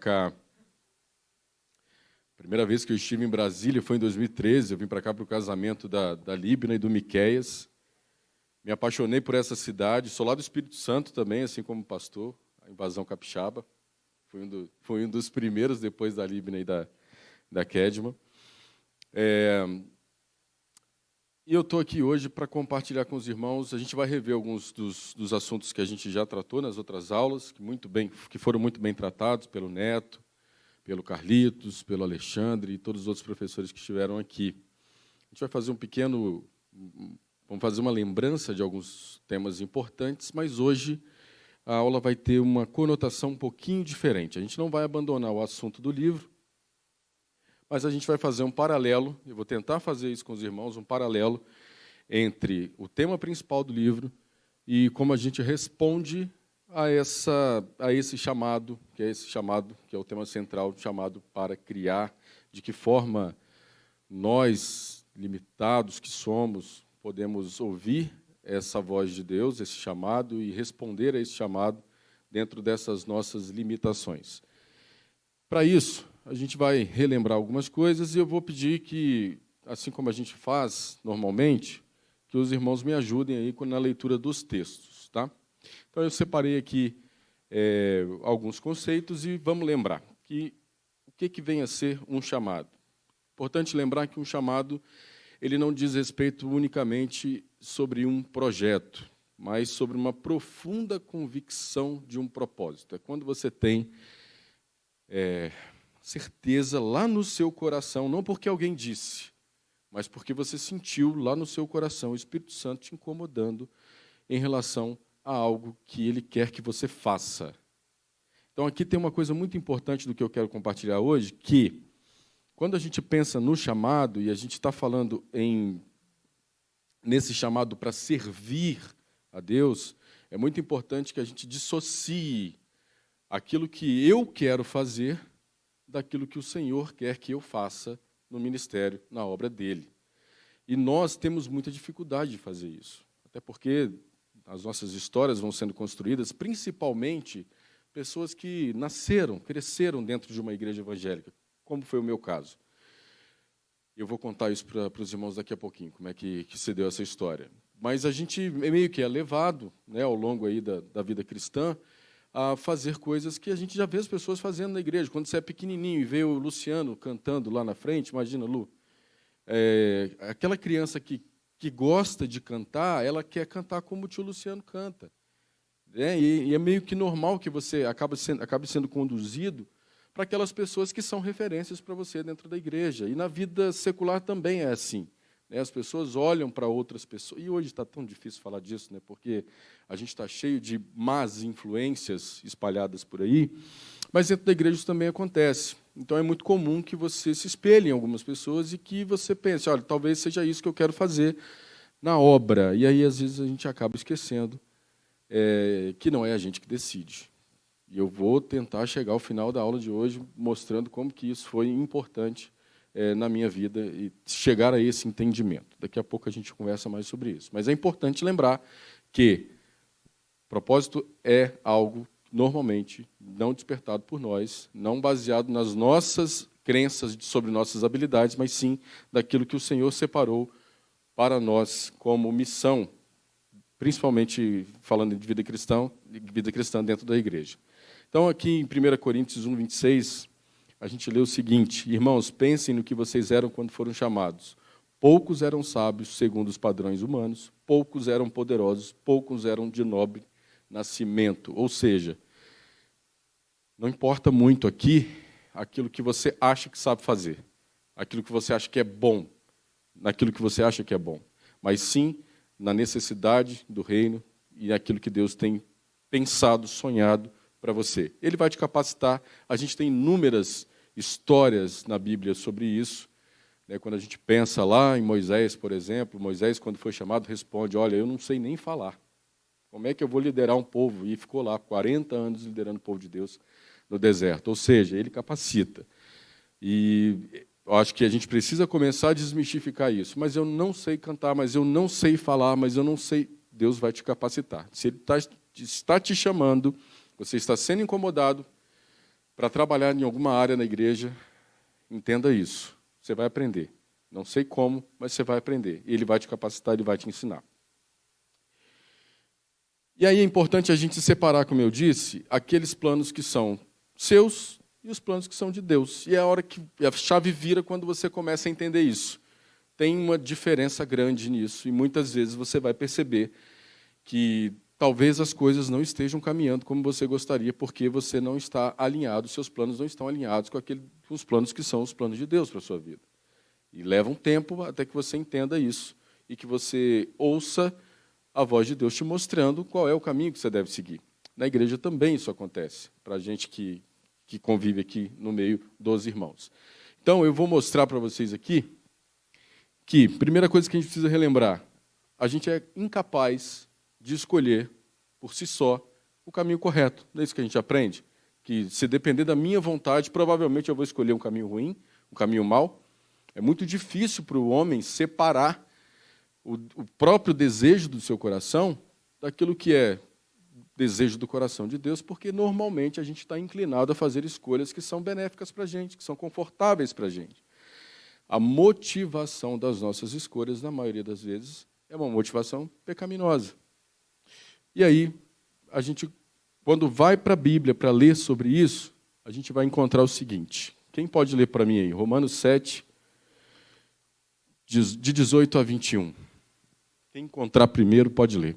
cá. Primeira vez que eu estive em Brasília foi em 2013. Eu vim para cá para o casamento da Líbina e do Miqueias. Me apaixonei por essa cidade. Sou lá do Espírito Santo também, assim como pastor, a invasão capixaba. Fui um dos primeiros depois da Líbina e da Kedma. E eu estou aqui hoje para compartilhar com os irmãos. A gente vai rever alguns dos assuntos que a gente já tratou nas outras aulas, que foram muito bem tratados pelo Neto, pelo Carlitos, pelo Alexandre e todos os outros professores que estiveram aqui. A gente vai fazer vamos fazer uma lembrança de alguns temas importantes, mas hoje a aula vai ter uma conotação um pouquinho diferente. A gente não vai abandonar o assunto do livro, mas a gente vai fazer um paralelo, eu vou tentar fazer isso com os irmãos, um paralelo entre o tema principal do livro e como a gente responde a esse chamado, que é o tema central, chamado para criar, de que forma nós, limitados que somos, podemos ouvir essa voz de Deus, esse chamado, e responder a esse chamado dentro dessas nossas limitações. Para isso, a gente vai relembrar algumas coisas e eu vou pedir que, assim como a gente faz normalmente, que os irmãos me ajudem aí na leitura dos textos, tá? Então, eu separei aqui alguns conceitos e vamos lembrar o que vem a ser um chamado. Importante lembrar que um chamado ele não diz respeito unicamente sobre um projeto, mas sobre uma profunda convicção de um propósito. É quando você tem certeza lá no seu coração, não porque alguém disse, mas porque você sentiu lá no seu coração o Espírito Santo te incomodando em relação a algo que Ele quer que você faça. Então, aqui tem uma coisa muito importante do que eu quero compartilhar hoje, que, quando a gente pensa no chamado, e a gente está falando nesse chamado para servir a Deus, é muito importante que a gente dissocie aquilo que eu quero fazer daquilo que o Senhor quer que eu faça no ministério, na obra dEle. E nós temos muita dificuldade de fazer isso, até porque as nossas histórias vão sendo construídas, principalmente pessoas que cresceram dentro de uma igreja evangélica, como foi o meu caso. Eu vou contar isso para os irmãos daqui a pouquinho, como é que se deu essa história. Mas a gente meio que é levado, né, ao longo aí da vida cristã, a fazer coisas que a gente já vê as pessoas fazendo na igreja. Quando você é pequenininho e vê o Luciano cantando lá na frente, imagina, Lu, aquela criança que gosta de cantar, ela quer cantar como o tio Luciano canta. E é meio que normal que você acabe sendo conduzido para aquelas pessoas que são referências para você dentro da igreja. E na vida secular também é assim. As pessoas olham para outras pessoas, e hoje está tão difícil falar disso, né, porque a gente está cheio de más influências espalhadas por aí, mas dentro da igreja isso também acontece. Então é muito comum que você se espelhe em algumas pessoas e que você pense, olha, talvez seja isso que eu quero fazer na obra. E aí, às vezes, a gente acaba esquecendo que não é a gente que decide. E eu vou tentar chegar ao final da aula de hoje mostrando como que isso foi importante na minha vida e chegar a esse entendimento. Daqui a pouco a gente conversa mais sobre isso. Mas é importante lembrar que propósito é algo, normalmente, não despertado por nós, não baseado nas nossas crenças sobre nossas habilidades, mas sim daquilo que o Senhor separou para nós como missão, principalmente falando de vida cristã dentro da igreja. Então, aqui em 1 Coríntios 1, 26, a gente lê o seguinte: irmãos, pensem no que vocês eram quando foram chamados. Poucos eram sábios, segundo os padrões humanos, poucos eram poderosos, poucos eram de nobre nascimento. Ou seja, não importa muito aqui aquilo que você acha que sabe fazer, aquilo que você acha que é bom, naquilo que você acha que é bom, mas sim na necessidade do reino e naquilo que Deus tem pensado, sonhado para você. Ele vai te capacitar. A gente tem inúmeras histórias na Bíblia sobre isso. Quando a gente pensa lá em Moisés, por exemplo, Moisés, quando foi chamado, responde, olha, eu não sei nem falar. Como é que eu vou liderar um povo? E ficou lá 40 anos liderando o povo de Deus no deserto. Ou seja, ele capacita. E eu acho que a gente precisa começar a desmistificar isso. Mas eu não sei cantar, mas eu não sei falar, mas eu não sei. Deus vai te capacitar. Se Ele está te chamando, você está sendo incomodado para trabalhar em alguma área na igreja, entenda isso. Você vai aprender. Não sei como, mas você vai aprender. Ele vai te capacitar, ele vai te ensinar. E aí é importante a gente separar, como eu disse, aqueles planos que são seus e os planos que são de Deus. E é a hora que a chave vira quando você começa a entender isso. Tem uma diferença grande nisso, e muitas vezes você vai perceber que talvez as coisas não estejam caminhando como você gostaria, porque você não está alinhado, seus planos não estão alinhados com os planos que são os planos de Deus para a sua vida. E leva um tempo até que você entenda isso, e que você ouça a voz de Deus te mostrando qual é o caminho que você deve seguir. Na igreja também isso acontece, para a gente que convive aqui no meio dos irmãos. Então, eu vou mostrar para vocês aqui que, primeira coisa que a gente precisa relembrar, a gente é incapaz de escolher, por si só, o caminho correto. Não é isso que a gente aprende? Que, se depender da minha vontade, provavelmente eu vou escolher um caminho ruim, um caminho mau. É muito difícil para o homem separar o próprio desejo do seu coração daquilo que é desejo do coração de Deus, porque normalmente a gente está inclinado a fazer escolhas que são benéficas para a gente, que são confortáveis para a gente. A motivação das nossas escolhas, na maioria das vezes, é uma motivação pecaminosa. E aí, a gente, quando vai para a Bíblia para ler sobre isso, a gente vai encontrar o seguinte. Quem pode ler para mim aí? Romanos 7, de 18 a 21. Quem encontrar primeiro pode ler.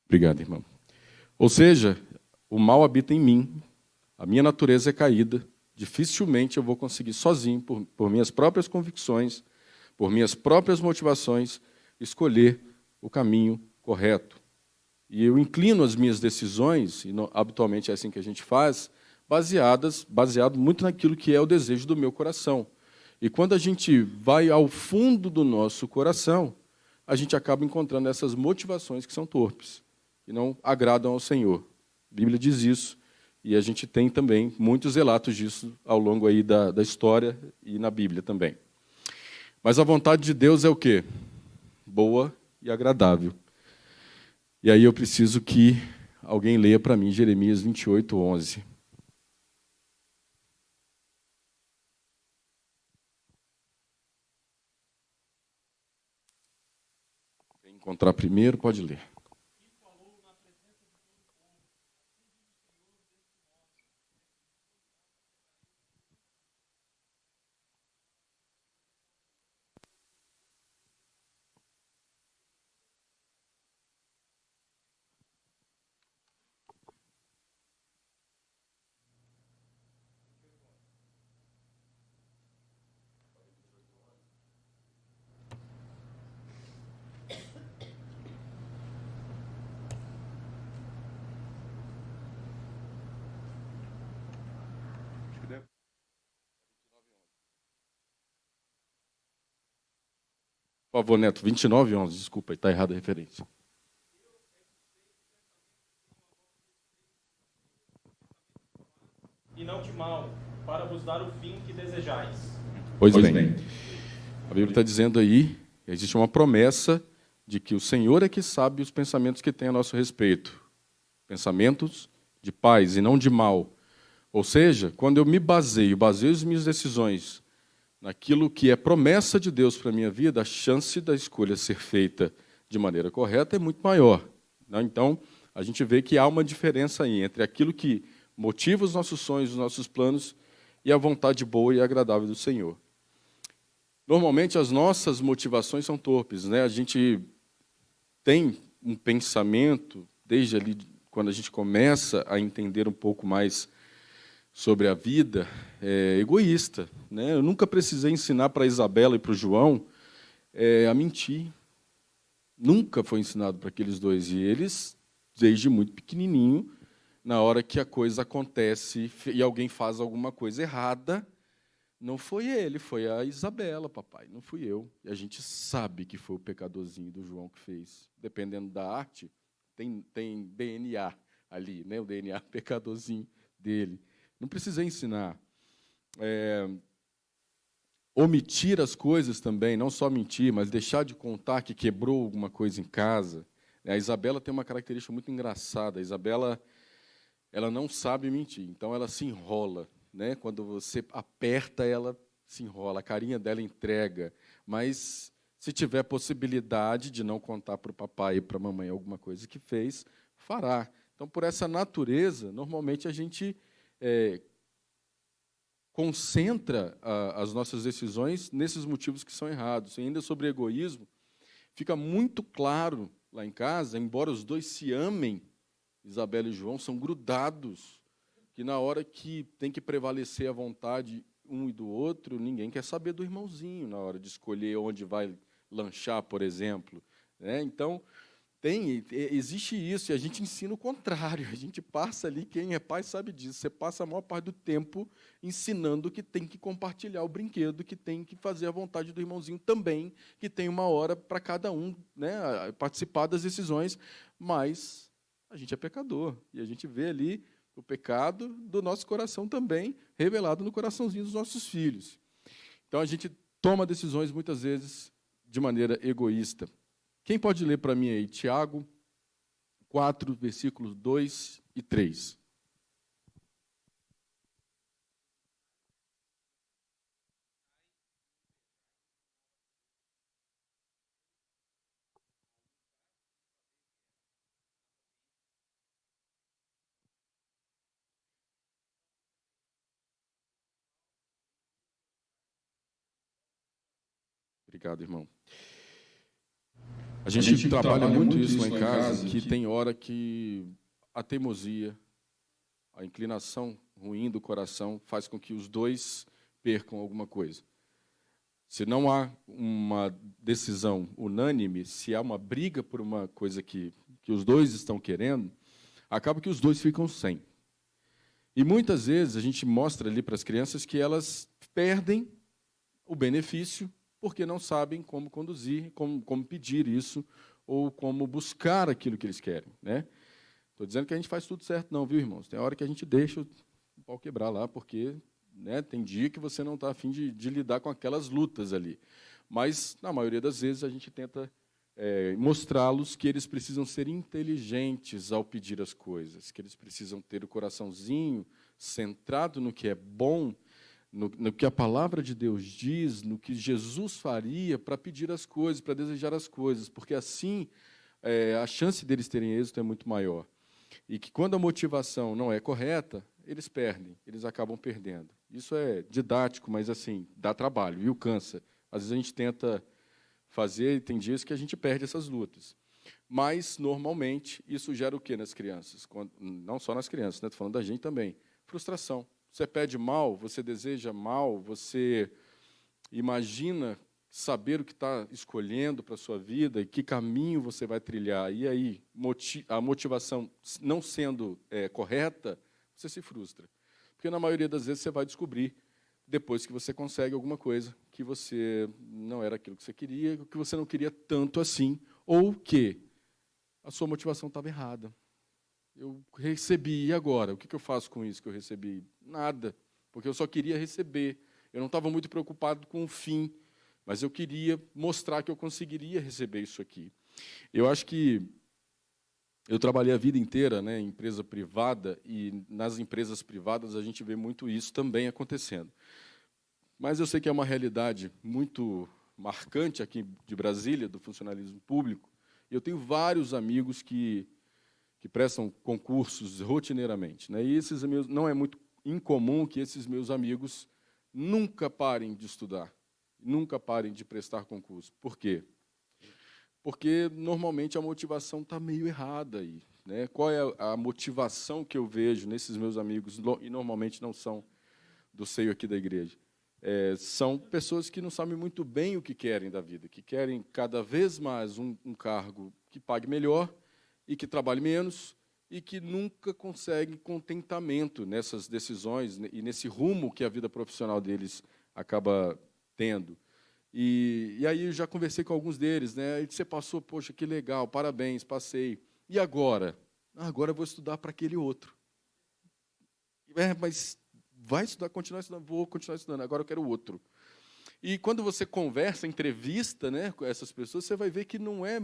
Obrigado, irmão. Ou seja, o mal habita em mim, a minha natureza é caída, dificilmente eu vou conseguir sozinho, por minhas próprias convicções, por minhas próprias motivações, escolher o caminho correto. E eu inclino as minhas decisões, e habitualmente é assim que a gente faz, baseado muito naquilo que é o desejo do meu coração. E quando a gente vai ao fundo do nosso coração, a gente acaba encontrando essas motivações que são torpes, que não agradam ao Senhor. A Bíblia diz isso, e a gente tem também muitos relatos disso ao longo aí da história e na Bíblia também. Mas a vontade de Deus é o quê? Boa e agradável. E aí eu preciso que alguém leia para mim Jeremias 28, 11. Quem encontrar primeiro pode ler. Por favor, Neto, 29, 11, desculpa, está errada a referência. E não de mal, para vos dar o fim que desejais. Pois bem, a Bíblia está dizendo aí, existe uma promessa de que o Senhor é que sabe os pensamentos que tem a nosso respeito. Pensamentos de paz e não de mal. Ou seja, quando eu me baseio as minhas decisões naquilo que é promessa de Deus para a minha vida, a chance da escolha ser feita de maneira correta é muito maior. Então, a gente vê que há uma diferença aí entre aquilo que motiva os nossos sonhos, os nossos planos, e a vontade boa e agradável do Senhor. Normalmente, as nossas motivações são torpes, né? A gente tem um pensamento, desde ali, quando a gente começa a entender um pouco mais sobre a vida, egoísta, né? Eu nunca precisei ensinar para a Isabela e para o João a mentir. Nunca foi ensinado para aqueles dois. E eles, desde muito pequenininho, na hora que a coisa acontece e alguém faz alguma coisa errada, não foi ele, foi a Isabela, papai, não fui eu. E a gente sabe que foi o pecadorzinho do João que fez. Dependendo da arte, tem DNA ali, né? O DNA pecadorzinho dele. Não precisei ensinar. Omitir as coisas também, não só mentir, mas deixar de contar que quebrou alguma coisa em casa. A Isabela tem uma característica muito engraçada. A Isabela, ela não sabe mentir, então ela se enrola, né? Quando você aperta, ela se enrola, a carinha dela entrega. Mas se tiver possibilidade de não contar para o papai e para a mamãe alguma coisa que fez, fará. Então, por essa natureza, normalmente a gente concentra as nossas decisões nesses motivos que são errados. E ainda sobre egoísmo, fica muito claro lá em casa, embora os dois se amem, Isabela e João, são grudados, que na hora que tem que prevalecer a vontade um e do outro, ninguém quer saber do irmãozinho na hora de escolher onde vai lanchar, por exemplo. Então, existe isso, e a gente ensina o contrário. A gente passa ali, quem é pai sabe disso, você passa a maior parte do tempo ensinando que tem que compartilhar o brinquedo, que tem que fazer a vontade do irmãozinho também, que tem uma hora para cada um, né, participar das decisões, mas a gente é pecador, e a gente vê ali o pecado do nosso coração também, revelado no coraçãozinho dos nossos filhos. Então, a gente toma decisões, muitas vezes, de maneira egoísta. Quem pode ler para mim aí? Tiago 4, versículos 2 e 3. Obrigado, irmão. A gente trabalha muito isso lá em casa, que tem hora que a teimosia, a inclinação ruim do coração faz com que os dois percam alguma coisa. Se não há uma decisão unânime, se há uma briga por uma coisa que os dois estão querendo, acaba que os dois ficam sem. E muitas vezes a gente mostra ali para as crianças que elas perdem o benefício porque não sabem como conduzir, como pedir isso, ou como buscar aquilo que eles querem. Estou dizendo que a gente faz tudo certo, não, viu, irmãos? Tem hora que a gente deixa o pau quebrar lá, porque tem dia que você não está a fim de lidar com aquelas lutas ali. Mas, na maioria das vezes, a gente tenta mostrá-los que eles precisam ser inteligentes ao pedir as coisas, que eles precisam ter o coraçãozinho centrado no que é bom, no que a palavra de Deus diz, no que Jesus faria para pedir as coisas, para desejar as coisas, porque assim a chance deles terem êxito é muito maior. E que quando a motivação não é correta, eles perdem, eles acabam perdendo. Isso é didático, mas assim, dá trabalho, viu? Cansa. Às vezes a gente tenta fazer, e tem dias que a gente perde essas lutas. Mas, normalmente, isso gera o quê nas crianças? Não só nas crianças, estou falando da gente também. Frustração. Você pede mal, você deseja mal, você imagina saber o que está escolhendo para a sua vida e que caminho você vai trilhar. E aí, a motivação não sendo correta, você se frustra. Porque, na maioria das vezes, você vai descobrir, depois que você consegue alguma coisa, que você não era aquilo que você queria, que você não queria tanto assim, ou que a sua motivação estava errada. Eu recebi, e agora? O que eu faço com isso que eu recebi? Nada, porque eu só queria receber. Eu não estava muito preocupado com o fim, mas eu queria mostrar que eu conseguiria receber isso aqui. Eu acho que eu trabalhei a vida inteira em empresa privada, e nas empresas privadas a gente vê muito isso também acontecendo. Mas eu sei que é uma realidade muito marcante aqui de Brasília, do funcionalismo público. Eu tenho vários amigos que prestam concursos rotineiramente. E esses meus, não é muito incomum que esses meus amigos nunca parem de estudar, nunca parem de prestar concurso. Por quê? Porque, normalmente, a motivação está meio errada aí. Qual é a motivação que eu vejo nesses meus amigos, e normalmente não são do seio aqui da igreja? são pessoas que não sabem muito bem o que querem da vida, que querem cada vez mais um cargo que pague melhor e que trabalhe menos e que nunca conseguem contentamento nessas decisões e nesse rumo que a vida profissional deles acaba tendo. E aí eu já conversei com alguns deles, né? E você passou, poxa, que legal, parabéns, passei. E agora? Agora eu vou estudar para aquele outro. Mas vai estudar, continuar estudando, vou continuar estudando, agora eu quero o outro. E quando você conversa, entrevista, né, com essas pessoas, você vai ver que não é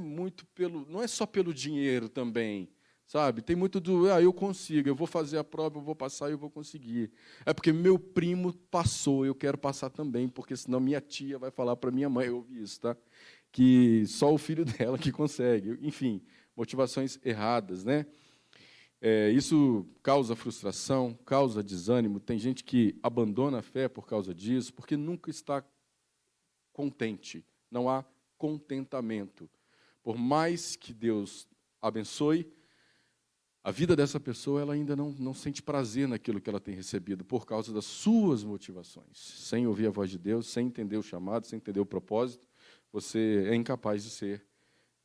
só pelo dinheiro também, sabe? Tem muito eu consigo, eu vou fazer a prova, eu vou passar e eu vou conseguir. É porque meu primo passou, eu quero passar também, porque senão minha tia vai falar para minha mãe, eu ouvi isso, tá? Que só o filho dela que consegue. Enfim, motivações erradas, né? Isso causa frustração, causa desânimo. Tem gente que abandona a fé por causa disso, porque nunca está contente. Não há contentamento. Por mais que Deus abençoe, a vida dessa pessoa ela ainda não sente prazer naquilo que ela tem recebido, por causa das suas motivações. Sem ouvir a voz de Deus, sem entender o chamado, sem entender o propósito, você é incapaz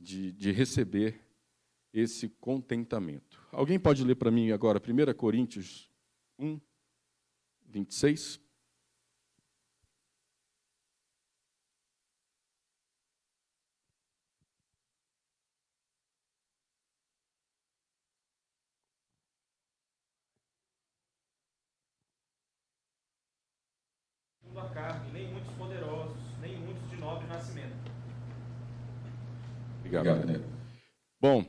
de receber esse contentamento. Alguém pode ler para mim agora 1 Coríntios 1, 26? Segundo a carne, nem muitos poderosos, nem muitos de nobre nascimento. Obrigado, né? Bom,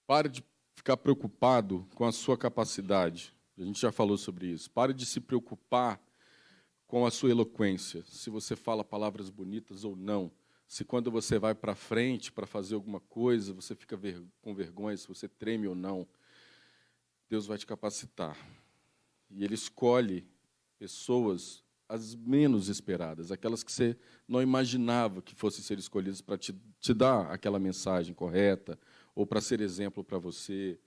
pare de ficar preocupado com a sua capacidade. A gente já falou sobre isso. Pare de se preocupar com a sua eloquência, se você fala palavras bonitas ou não, se quando você vai para frente para fazer alguma coisa, você fica com vergonha, se você treme ou não. Deus vai te capacitar. E Ele escolhe pessoas as menos esperadas, aquelas que você não imaginava que fossem ser escolhidas para te dar aquela mensagem correta, ou para ser exemplo para você.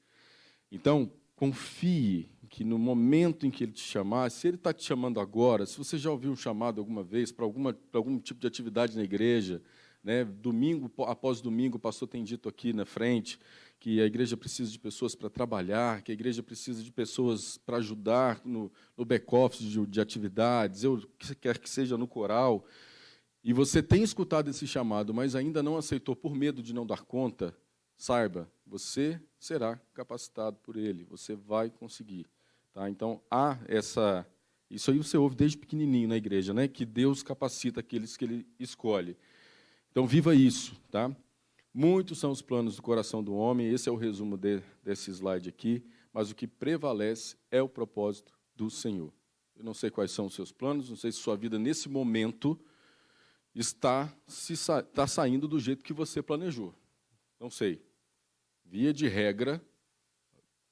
Então, confie que no momento em que Ele te chamar, se Ele está te chamando agora, se você já ouviu um chamado alguma vez para algum tipo de atividade na igreja, né, domingo após domingo, o pastor tem dito aqui na frente que a igreja precisa de pessoas para trabalhar, que a igreja precisa de pessoas para ajudar no back-office de atividades, quer que seja no coral, e você tem escutado esse chamado, mas ainda não aceitou por medo de não dar conta, saiba, você será capacitado por Ele, você vai conseguir. Tá? Então, isso aí você ouve desde pequenininho na igreja, né? Que Deus capacita aqueles que Ele escolhe. Então, viva isso. Tá? Muitos são os planos do coração do homem, esse é o resumo desse slide aqui, mas o que prevalece é o propósito do Senhor. Eu não sei quais são os seus planos, não sei se sua vida, nesse momento, está saindo do jeito que você planejou. Não sei. Via de regra,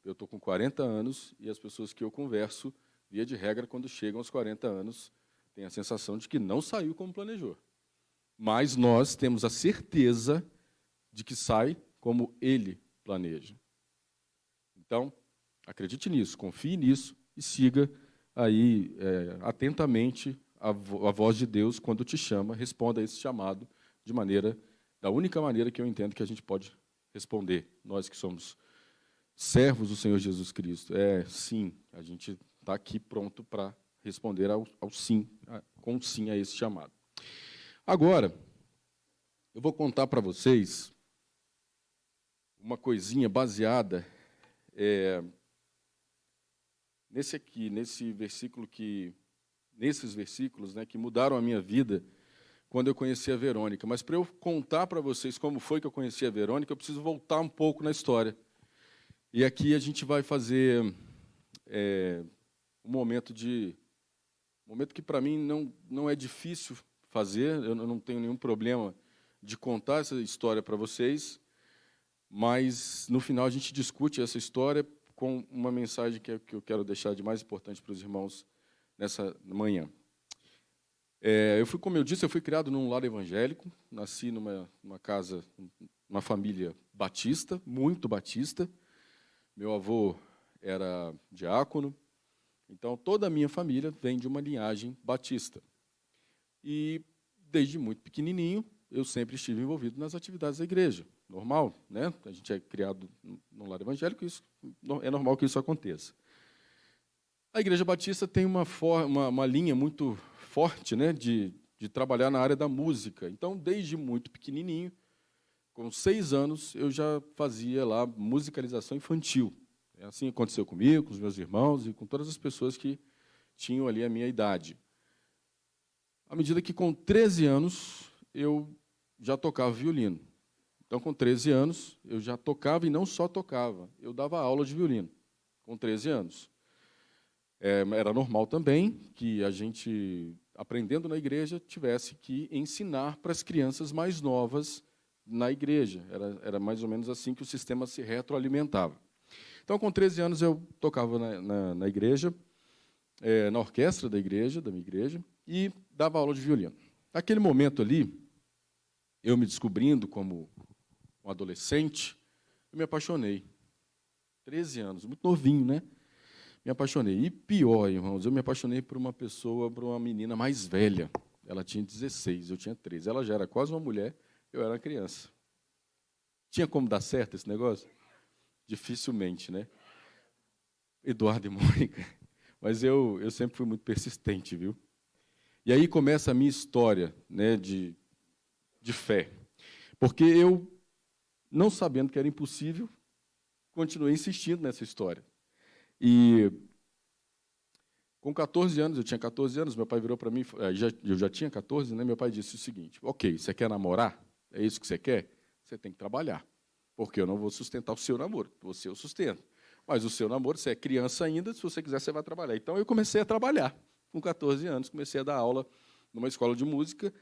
eu estou com 40 anos e as pessoas que eu converso, via de regra, quando chegam aos 40 anos, têm a sensação de que não saiu como planejou. Mas nós temos a certeza de que sai como Ele planeja. Então, acredite nisso, confie nisso e siga aí atentamente a voz de Deus quando te chama, responda a esse chamado da única maneira que eu entendo que a gente pode responder, nós que somos servos do Senhor Jesus Cristo. Sim, a gente está aqui pronto para responder ao sim, com sim a esse chamado. Agora, eu vou contar para vocês uma coisinha baseada nesses versículos, né, que mudaram a minha vida quando eu conheci a Verônica. Mas para eu contar para vocês como foi que eu conheci a Verônica, eu preciso voltar um pouco na história. E aqui a gente vai fazer um momento que para mim não é difícil fazer, eu não tenho nenhum problema de contar essa história para vocês, mas no final a gente discute essa história com uma mensagem que eu quero deixar de mais importante para os irmãos nessa manhã. Como eu disse, eu fui criado num lar evangélico, nasci numa casa, uma família batista, muito batista. Meu avô era diácono, Então, toda a minha família vem de uma linhagem batista. E, desde muito pequenininho, eu sempre estive envolvido nas atividades da igreja. Normal, né? A gente é criado num lar evangélico, isso é normal que isso aconteça. A Igreja Batista tem uma linha muito forte, né, de trabalhar na área da música. Então, desde muito pequenininho, com 6 anos, eu já fazia lá musicalização infantil. Assim aconteceu comigo, com os meus irmãos e com todas as pessoas que tinham ali a minha idade. À medida que, com 13 anos, eu já tocava violino. Então, com 13 anos, eu já tocava e não só tocava, eu dava aula de violino, com 13 anos. Era normal também que a gente, aprendendo na igreja, tivesse que ensinar para as crianças mais novas na igreja. Era mais ou menos assim que o sistema se retroalimentava. Então, com 13 anos, eu tocava na igreja, na orquestra da minha igreja, e dava aula de violino. Naquele momento ali, eu me descobrindo como um adolescente, eu me apaixonei. 13 anos, muito novinho, né? Me apaixonei. E pior, irmãos, eu me apaixonei por uma menina mais velha. Ela tinha 16, eu tinha 13. Ela já era quase uma mulher, eu era uma criança. Tinha como dar certo esse negócio? Dificilmente, né? Eduardo e Mônica. Mas eu sempre fui muito persistente, viu? E aí começa a minha história, né, de fé. Porque eu, não sabendo que era impossível, continuei insistindo nessa história. E com 14 anos, eu tinha 14 anos, meu pai virou para mim, eu já tinha 14, né? Meu pai disse o seguinte: ok, você quer namorar? É isso que você quer? Você tem que trabalhar, porque eu não vou sustentar o seu namoro, você eu sustento. Mas o seu namoro, você é criança ainda, se você quiser, você vai trabalhar. Então, eu comecei a trabalhar. Com 14 anos, comecei a dar aula numa escola de música,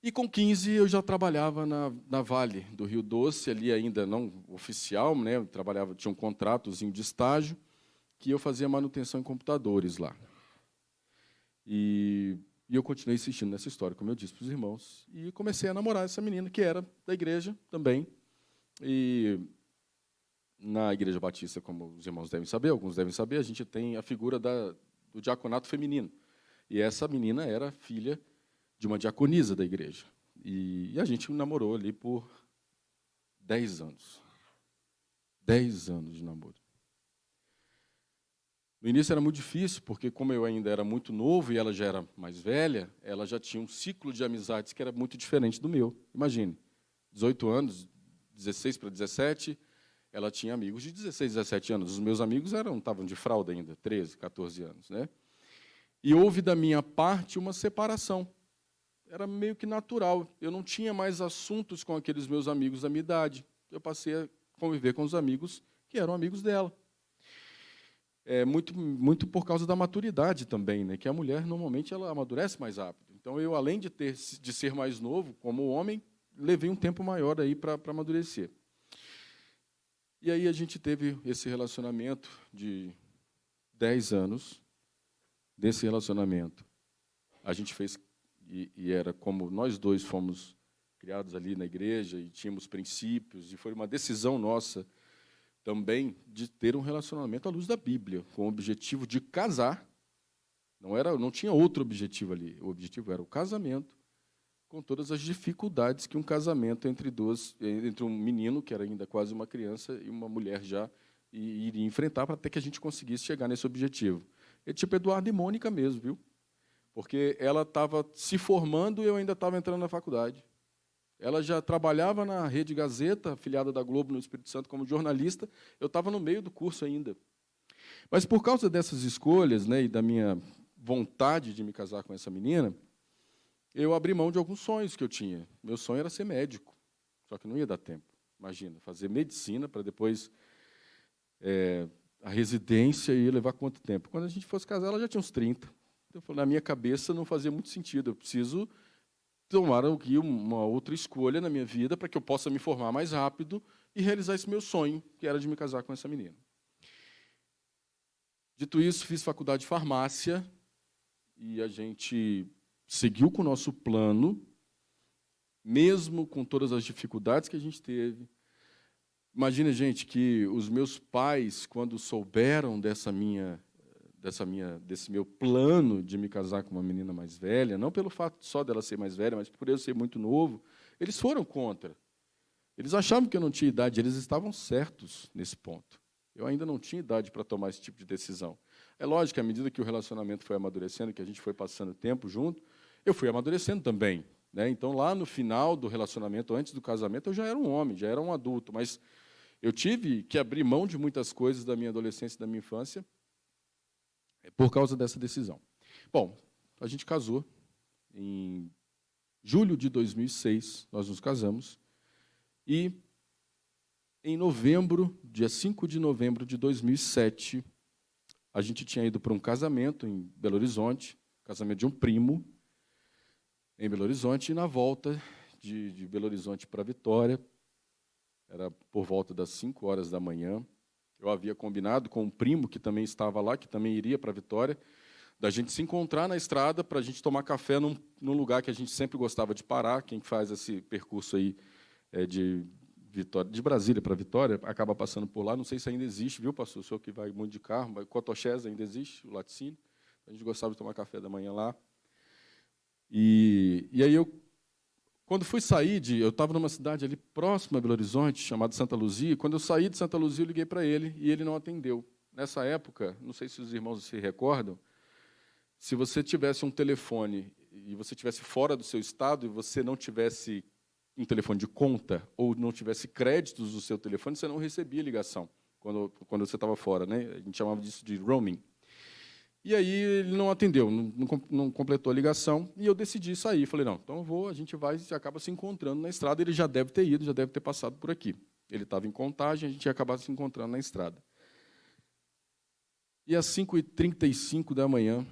e com 15 eu já trabalhava na Vale do Rio Doce, ali ainda não oficial, né? Eu trabalhava, tinha um contratozinho de estágio, que eu fazia manutenção em computadores lá. E eu continuei insistindo nessa história, como eu disse para os irmãos, e comecei a namorar essa menina, que era da igreja também. E na Igreja Batista, como os irmãos devem saber, alguns devem saber, a gente tem a figura do diaconato feminino. E essa menina era filha de uma diaconisa da igreja. E a gente namorou ali por 10 anos. 10 anos de namoro. No início era muito difícil, porque como eu ainda era muito novo e ela já era mais velha, ela já tinha um ciclo de amizades que era muito diferente do meu. Imagine, 18 anos, 16 para 17, ela tinha amigos de 16, 17 anos. Os meus amigos estavam de fralda ainda, 13, 14 anos, né? E houve da minha parte uma separação. Era meio que natural. Eu não tinha mais assuntos com aqueles meus amigos da minha idade. Eu passei a conviver com os amigos que eram amigos dela. Muito por causa da maturidade também, né? Que a mulher, normalmente, ela amadurece mais rápido. Então, eu, além de ser mais novo, como homem, levei um tempo maior aí para amadurecer. E aí a gente teve esse relacionamento de 10 anos. Desse relacionamento, a gente fez, e era como nós dois fomos criados ali na igreja, e tínhamos princípios, e foi uma decisão nossa também de ter um relacionamento à luz da Bíblia, com o objetivo de casar. Não tinha outro objetivo ali. O objetivo era o casamento, com todas as dificuldades que um casamento entre um menino, que era ainda quase uma criança, e uma mulher já iria enfrentar, para até que a gente conseguisse chegar nesse objetivo. É tipo Eduardo e Mônica mesmo, viu? Porque ela estava se formando e eu ainda estava entrando na faculdade. Ela já trabalhava na Rede Gazeta, afiliada da Globo no Espírito Santo, como jornalista. Eu estava no meio do curso ainda. Mas por causa dessas escolhas, né, e da minha vontade de me casar com essa menina, eu abri mão de alguns sonhos que eu tinha. Meu sonho era ser médico, só que não ia dar tempo. Imagina, fazer medicina para depois a residência ia levar quanto tempo? Quando a gente fosse casar, ela já tinha uns 30. Então, eu falei, na minha cabeça não fazia muito sentido. Eu preciso tomar aqui uma outra escolha na minha vida para que eu possa me formar mais rápido e realizar esse meu sonho, que era de me casar com essa menina. Dito isso, fiz faculdade de farmácia e a gente seguiu com o nosso plano, mesmo com todas as dificuldades que a gente teve. Imagina, gente, que os meus pais, quando souberam desse meu plano de me casar com uma menina mais velha, não pelo fato só dela ser mais velha, mas por eu ser muito novo, eles foram contra. Eles achavam que eu não tinha idade, eles estavam certos nesse ponto. Eu ainda não tinha idade para tomar esse tipo de decisão. É lógico que, à medida que o relacionamento foi amadurecendo, que a gente foi passando tempo junto, eu fui amadurecendo também, né? Então, lá no final do relacionamento, antes do casamento, eu já era um homem, já era um adulto, mas eu tive que abrir mão de muitas coisas da minha adolescência e da minha infância por causa dessa decisão. Bom, a gente casou em julho de 2006, nós nos casamos, e em novembro, dia 5 de novembro de 2007, a gente tinha ido para um casamento em Belo Horizonte, casamento de um primo, em Belo Horizonte, e na volta de Belo Horizonte para Vitória, era por volta das 5 horas da manhã, eu havia combinado com um primo que também estava lá, que também iria para Vitória, da gente se encontrar na estrada para a gente tomar café num lugar que a gente sempre gostava de parar. Quem faz esse percurso aí de Vitória, de Brasília para Vitória, acaba passando por lá. Não sei se ainda existe, viu, pastor? O senhor que vai muito de carro, Cotoxés ainda existe, o laticínio. A gente gostava de tomar café da manhã lá. E aí quando fui sair eu estava numa cidade ali próxima a Belo Horizonte, chamada Santa Luzia. Quando eu saí de Santa Luzia, eu liguei para ele e ele não atendeu. Nessa época, não sei se os irmãos se recordam, se você tivesse um telefone e você estivesse fora do seu estado e você não tivesse um telefone de conta ou não tivesse créditos do seu telefone, você não recebia ligação quando você estava fora, né? A gente chamava disso de roaming. E aí ele não atendeu, não completou a ligação, e eu decidi sair. Falei, não, então a gente vai e acaba se encontrando na estrada. Ele já deve ter ido, já deve ter passado por aqui. Ele estava em Contagem, a gente ia acabar se encontrando na estrada. E às 5h35 da manhã,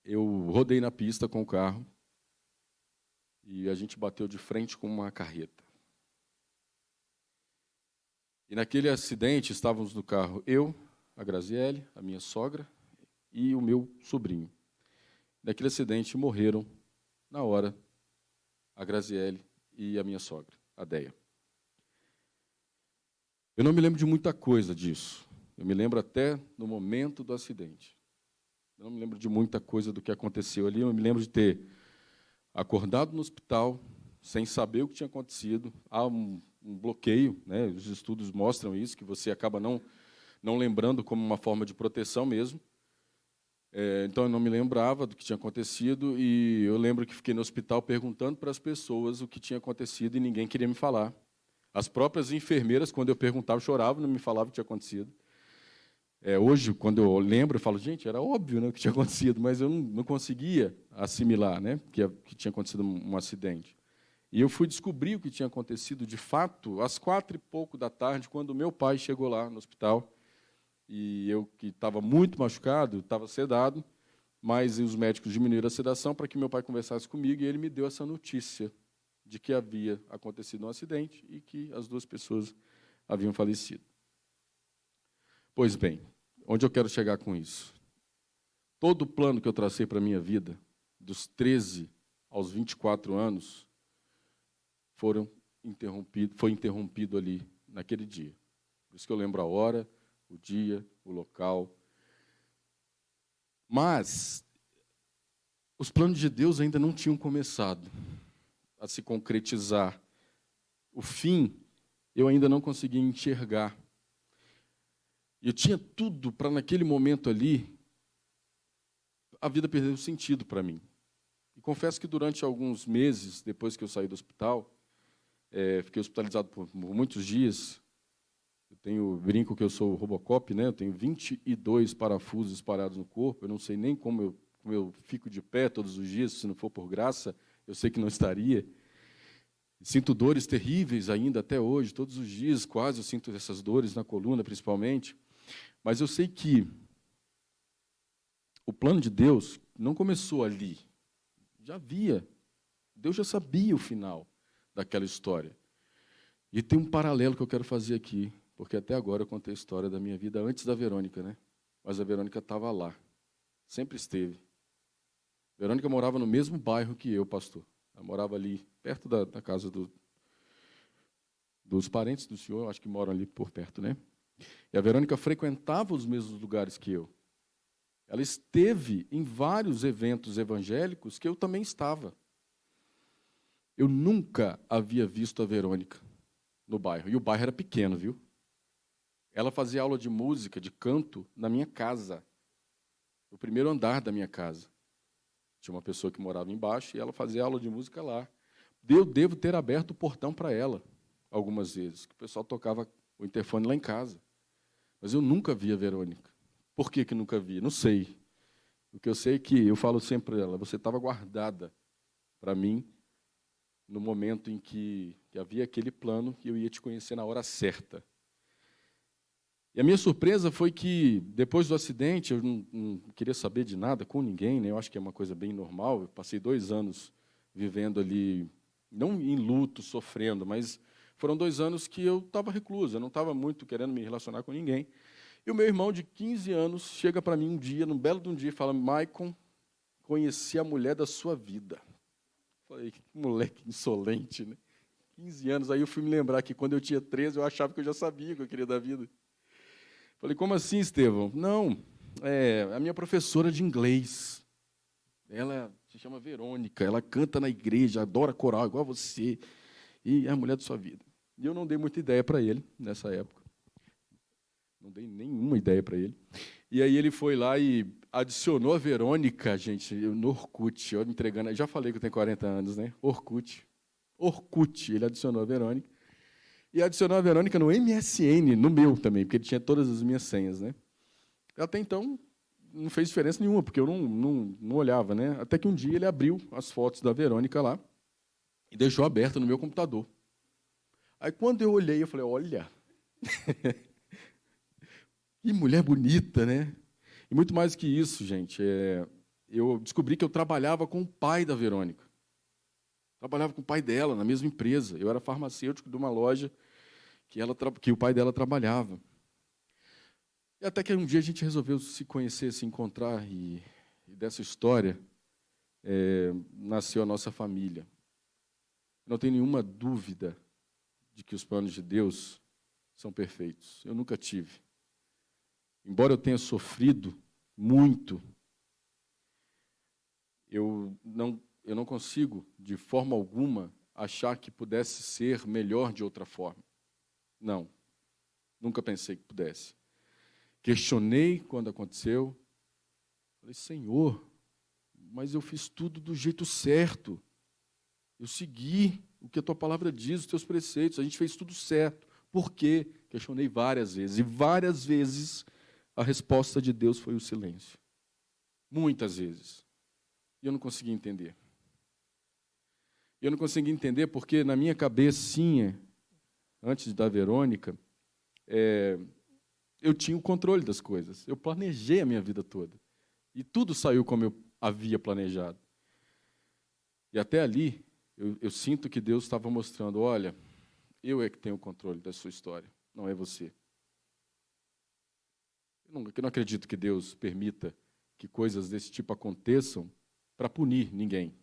eu rodei na pista com o carro, e a gente bateu de frente com uma carreta. E naquele acidente, estávamos no carro eu, a Graziele, a minha sogra e o meu sobrinho. Naquele acidente morreram, na hora, a Graziele e a minha sogra, a Deia. Eu não me lembro de muita coisa disso. Eu me lembro até no momento do acidente. Eu não me lembro de muita coisa do que aconteceu ali. Eu me lembro de ter acordado no hospital, sem saber o que tinha acontecido. Há um bloqueio, né? Os estudos mostram isso, que você acaba não lembrando como uma forma de proteção mesmo. Então, eu não me lembrava do que tinha acontecido, e eu lembro que fiquei no hospital perguntando para as pessoas o que tinha acontecido, e ninguém queria me falar. As próprias enfermeiras, quando eu perguntava, choravam, não me falavam o que tinha acontecido. Hoje, quando eu lembro, eu falo, gente, era óbvio, né, o que tinha acontecido, mas eu não conseguia assimilar, né, que tinha acontecido um acidente. E eu fui descobrir o que tinha acontecido, de fato, às 4 e pouco da tarde, quando meu pai chegou lá no hospital. E eu, que estava muito machucado, estava sedado, mas os médicos diminuíram a sedação para que meu pai conversasse comigo, e ele me deu essa notícia de que havia acontecido um acidente e que as 2 pessoas haviam falecido. Pois bem, onde eu quero chegar com isso? Todo o plano que eu tracei para a minha vida, dos 13 aos 24 anos, foi interrompido ali, naquele dia. Por isso que eu lembro a hora, o dia, o local. Mas os planos de Deus ainda não tinham começado a se concretizar. O fim, eu ainda não conseguia enxergar. E eu tinha tudo para, naquele momento ali, a vida perder o sentido para mim. E confesso que durante alguns meses, depois que eu saí do hospital, fiquei hospitalizado por muitos dias. Brinco que eu sou o Robocop, né? Eu tenho 22 parafusos espalhados no corpo. Eu não sei nem como eu fico de pé todos os dias, se não for por graça, eu sei que não estaria. Sinto dores terríveis ainda até hoje, todos os dias quase eu sinto essas dores na coluna, principalmente. Mas eu sei que o plano de Deus não começou ali. Já havia. Deus já sabia o final daquela história. E tem um paralelo que eu quero fazer aqui, porque até agora eu contei a história da minha vida antes da Verônica, né? Mas a Verônica estava lá, sempre esteve. A Verônica morava no mesmo bairro que eu, pastor. Ela morava ali, perto da casa dos parentes do senhor, acho que moram ali por perto, né? E a Verônica frequentava os mesmos lugares que eu. Ela esteve em vários eventos evangélicos que eu também estava. Eu nunca havia visto a Verônica no bairro. E o bairro era pequeno, viu? Ela fazia aula de música, de canto, na minha casa. No primeiro andar da minha casa. Tinha uma pessoa que morava embaixo e ela fazia aula de música lá. Eu devo ter aberto o portão para ela algumas vezes, que o pessoal tocava o interfone lá em casa. Mas eu nunca vi a Verônica. Por que nunca vi? Não sei. O que eu sei é que eu falo sempre para ela, você estava guardada para mim no momento em que havia aquele plano que eu ia te conhecer na hora certa. E a minha surpresa foi que, depois do acidente, eu não queria saber de nada com ninguém, né? Eu acho que é uma coisa bem normal. Eu passei 2 anos vivendo ali, não em luto, sofrendo, mas foram 2 anos que eu estava recluso, eu não estava muito querendo me relacionar com ninguém. E o meu irmão, de 15 anos, chega para mim um dia, num belo de um dia, e fala, Maicon, conheci a mulher da sua vida. Falei, que moleque insolente, né? 15 anos, aí eu fui me lembrar que quando eu tinha 13, eu achava que eu já sabia o que eu queria da vida. Falei, como assim, Estevão? Não, a minha professora de inglês. Ela se chama Verônica, ela canta na igreja, adora coral, igual a você, e é a mulher da sua vida. E eu não dei muita ideia para ele nessa época. Não dei nenhuma ideia para ele. E aí ele foi lá e adicionou a Verônica, gente, no Orkut, eu entregando, eu já falei que eu tenho 40 anos, né? Orkut, ele adicionou a Verônica. E adicionou a Verônica no MSN, no meu também, porque ele tinha todas as minhas senhas, né? Até então, não fez diferença nenhuma, porque eu não olhava, né? Até que um dia ele abriu as fotos da Verônica lá e deixou aberta no meu computador. Aí, quando eu olhei, eu falei, olha, que mulher bonita, né? E muito mais que isso, gente, eu descobri que eu trabalhava com o pai da Verônica. Trabalhava com o pai dela, na mesma empresa. Eu era farmacêutico de uma loja que o pai dela trabalhava. E até que um dia a gente resolveu se conhecer, se encontrar, e dessa história nasceu a nossa família. Não tenho nenhuma dúvida de que os planos de Deus são perfeitos. Eu nunca tive. Embora eu tenha sofrido muito, eu não consigo, de forma alguma, achar que pudesse ser melhor de outra forma. Não, nunca pensei que pudesse. Questionei quando aconteceu. Falei, Senhor, mas eu fiz tudo do jeito certo. Eu segui o que a Tua palavra diz, os Teus preceitos, a gente fez tudo certo. Por quê? Questionei várias vezes. E várias vezes a resposta de Deus foi o silêncio. Muitas vezes. E eu não conseguia entender. Eu não conseguia entender porque na minha cabecinha, antes da Verônica, eu tinha o controle das coisas. Eu planejei a minha vida toda. E tudo saiu como eu havia planejado. E até ali, eu sinto que Deus estava mostrando, olha, eu é que tenho o controle da sua história, não é você. Eu não acredito que Deus permita que coisas desse tipo aconteçam para punir ninguém.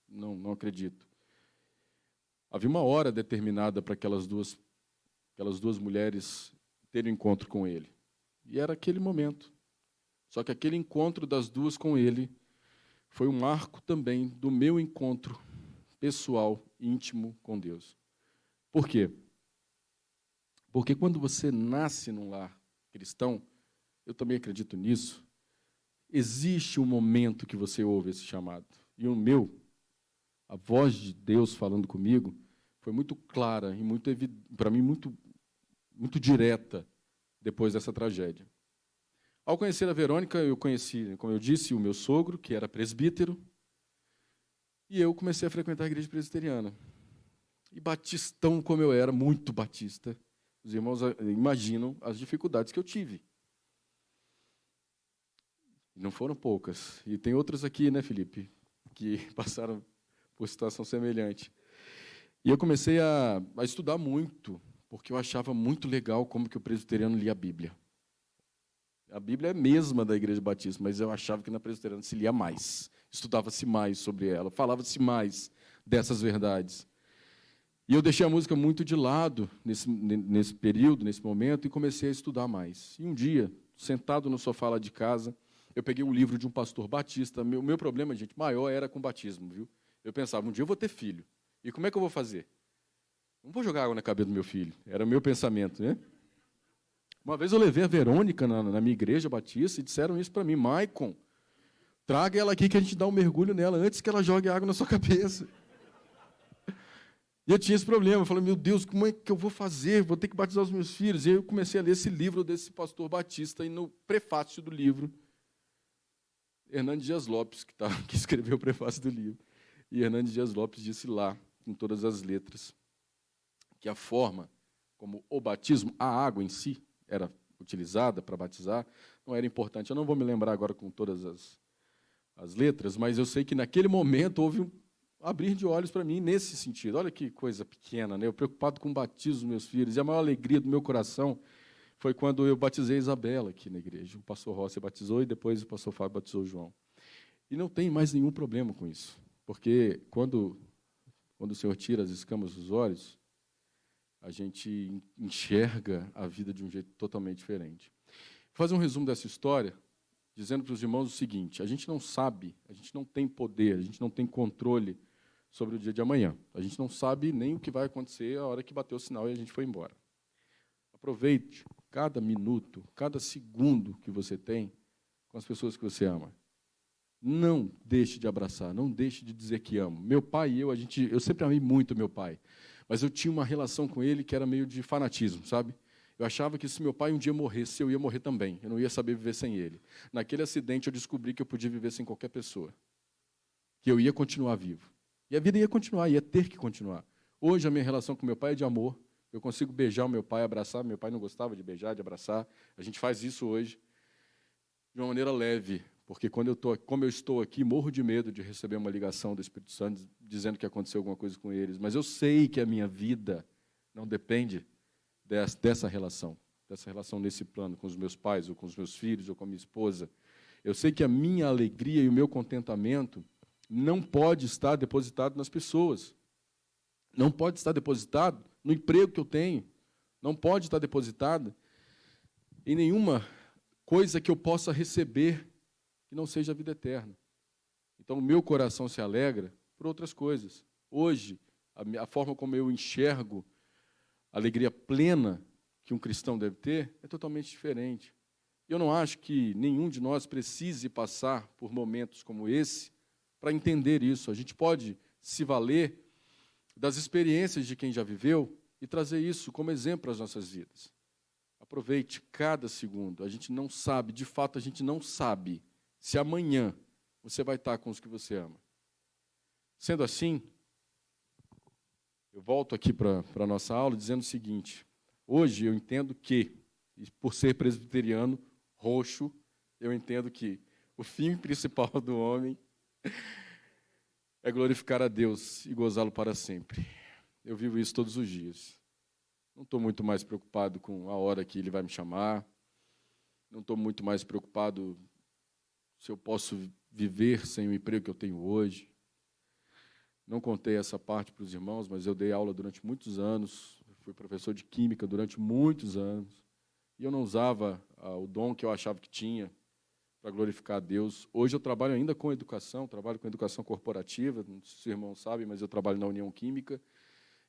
Não acredito. Havia uma hora determinada para aquelas duas mulheres terem um encontro com ele. E era aquele momento. Só que aquele encontro das duas com ele foi um marco também do meu encontro pessoal, íntimo com Deus. Por quê? Porque quando você nasce num lar cristão, eu também acredito nisso, existe um momento que você ouve esse chamado. E o meu, a voz de Deus falando comigo, foi muito clara e para mim muito direta depois dessa tragédia. Ao conhecer a Verônica, eu conheci, como eu disse, o meu sogro, que era presbítero, e eu comecei a frequentar a igreja presbiteriana. E batistão como eu era, muito batista, os irmãos imaginam as dificuldades que eu tive. Não foram poucas. E tem outras aqui, né, Felipe, que passaram por situação semelhante. E eu comecei a estudar muito, porque eu achava muito legal como que o presbiteriano lia a Bíblia. A Bíblia é a mesma da Igreja Batista, mas eu achava que na presbiteriana se lia mais, estudava-se mais sobre ela, falava-se mais dessas verdades. E eu deixei a música muito de lado nesse período, nesse momento, e comecei a estudar mais. E um dia, sentado no sofá lá de casa, eu peguei um livro de um pastor batista. Meu problema, gente, maior era com batismo, viu? Eu pensava, um dia eu vou ter filho. E como é que eu vou fazer? Não vou jogar água na cabeça do meu filho. Era o meu pensamento, né? Uma vez eu levei a Verônica na minha igreja batista e disseram isso para mim. Maicon, traga ela aqui que a gente dá um mergulho nela antes que ela jogue água na sua cabeça. E eu tinha esse problema. Eu falei, meu Deus, como é que eu vou fazer? Vou ter que batizar os meus filhos. E aí eu comecei a ler esse livro desse pastor batista e no prefácio do livro, Hernandes Dias Lopes, que escreveu o prefácio do livro. E Hernandes Dias Lopes disse lá, em todas as letras, que a forma como o batismo, a água em si, era utilizada para batizar, não era importante. Eu não vou me lembrar agora com todas as letras, mas eu sei que naquele momento houve um abrir de olhos para mim nesse sentido. Olha que coisa pequena, né? Eu preocupado com o batismo dos meus filhos. E a maior alegria do meu coração foi quando eu batizei Isabela aqui na igreja. O pastor Rossi batizou e depois o pastor Fábio batizou o João. E não tem mais nenhum problema com isso, porque quando o Senhor tira as escamas dos olhos, a gente enxerga a vida de um jeito totalmente diferente. Vou fazer um resumo dessa história, dizendo para os irmãos o seguinte: a gente não sabe, a gente não tem poder, a gente não tem controle sobre o dia de amanhã. A gente não sabe nem o que vai acontecer a hora que bateu o sinal e a gente foi embora. Aproveite cada minuto, cada segundo que você tem com as pessoas que você ama. Não deixe de abraçar, não deixe de dizer que amo. Meu pai e eu sempre amei muito meu pai, mas eu tinha uma relação com ele que era meio de fanatismo, sabe? Eu achava que se meu pai um dia morresse, eu ia morrer também. Eu não ia saber viver sem ele. Naquele acidente, eu descobri que eu podia viver sem qualquer pessoa, que eu ia continuar vivo. E a vida ia continuar, ia ter que continuar. Hoje, a minha relação com meu pai é de amor. Eu consigo beijar o meu pai, abraçar. Meu pai não gostava de beijar, de abraçar. A gente faz isso hoje de uma maneira leve, porque como eu estou aqui, morro de medo de receber uma ligação do Espírito Santo dizendo que aconteceu alguma coisa com eles. Mas eu sei que a minha vida não depende dessa relação nesse plano, com os meus pais, ou com os meus filhos, ou com a minha esposa. Eu sei que a minha alegria e o meu contentamento não pode estar depositado nas pessoas. Não pode estar depositado no emprego que eu tenho. Não pode estar depositado em nenhuma coisa que eu possa receber que não seja a vida eterna. Então, o meu coração se alegra por outras coisas. Hoje, a forma como eu enxergo a alegria plena que um cristão deve ter é totalmente diferente. Eu não acho que nenhum de nós precise passar por momentos como esse para entender isso. A gente pode se valer das experiências de quem já viveu e trazer isso como exemplo às nossas vidas. Aproveite cada segundo. A gente não sabe, de fato, a gente não sabe se amanhã você vai estar com os que você ama. Sendo assim, eu volto aqui para a nossa aula dizendo o seguinte: hoje eu entendo que, por ser presbiteriano, roxo, eu entendo que o fim principal do homem é glorificar a Deus e gozá-lo para sempre. Eu vivo isso todos os dias. Não estou muito mais preocupado com a hora que Ele vai me chamar. Não estou muito mais preocupado se eu posso viver sem o emprego que eu tenho hoje. Não contei essa parte para os irmãos, mas eu dei aula durante muitos anos. Fui professor de química durante muitos anos. E eu não usava o dom que eu achava que tinha para glorificar a Deus. Hoje eu trabalho ainda com educação, trabalho com educação corporativa, não sei se os irmãos sabem, mas eu trabalho na União Química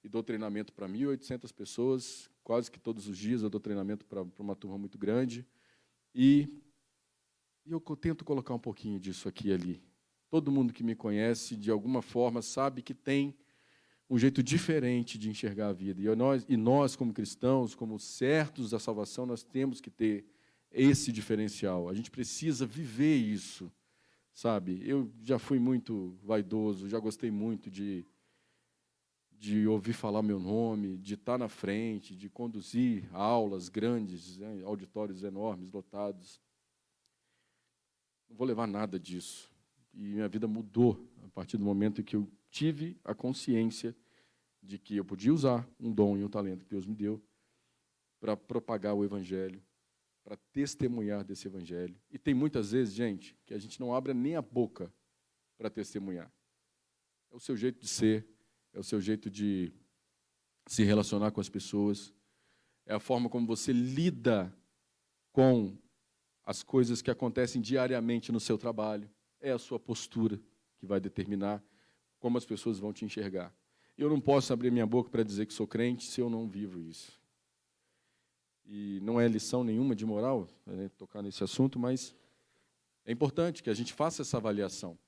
e dou treinamento para 1.800 pessoas, quase que todos os dias eu dou treinamento para uma turma muito grande. E eu tento colocar um pouquinho disso aqui e ali. Todo mundo que me conhece, de alguma forma, sabe que tem um jeito diferente de enxergar a vida. E nós, como cristãos, como certos da salvação, nós temos que ter esse diferencial. A gente precisa viver isso, sabe? Eu já fui muito vaidoso, já gostei muito de ouvir falar meu nome, de estar na frente, de conduzir aulas grandes, né, auditórios enormes, lotados. Não vou levar nada disso. E minha vida mudou a partir do momento em que eu tive a consciência de que eu podia usar um dom e um talento que Deus me deu para propagar o Evangelho, para testemunhar desse Evangelho. E tem muitas vezes, gente, que a gente não abre nem a boca para testemunhar. É o seu jeito de ser, é o seu jeito de se relacionar com as pessoas, é a forma como você lida com as coisas que acontecem diariamente no seu trabalho, é a sua postura que vai determinar como as pessoas vão te enxergar. Eu não posso abrir minha boca para dizer que sou crente se eu não vivo isso. E não é lição nenhuma de moral, né, tocar nesse assunto, mas é importante que a gente faça essa avaliação.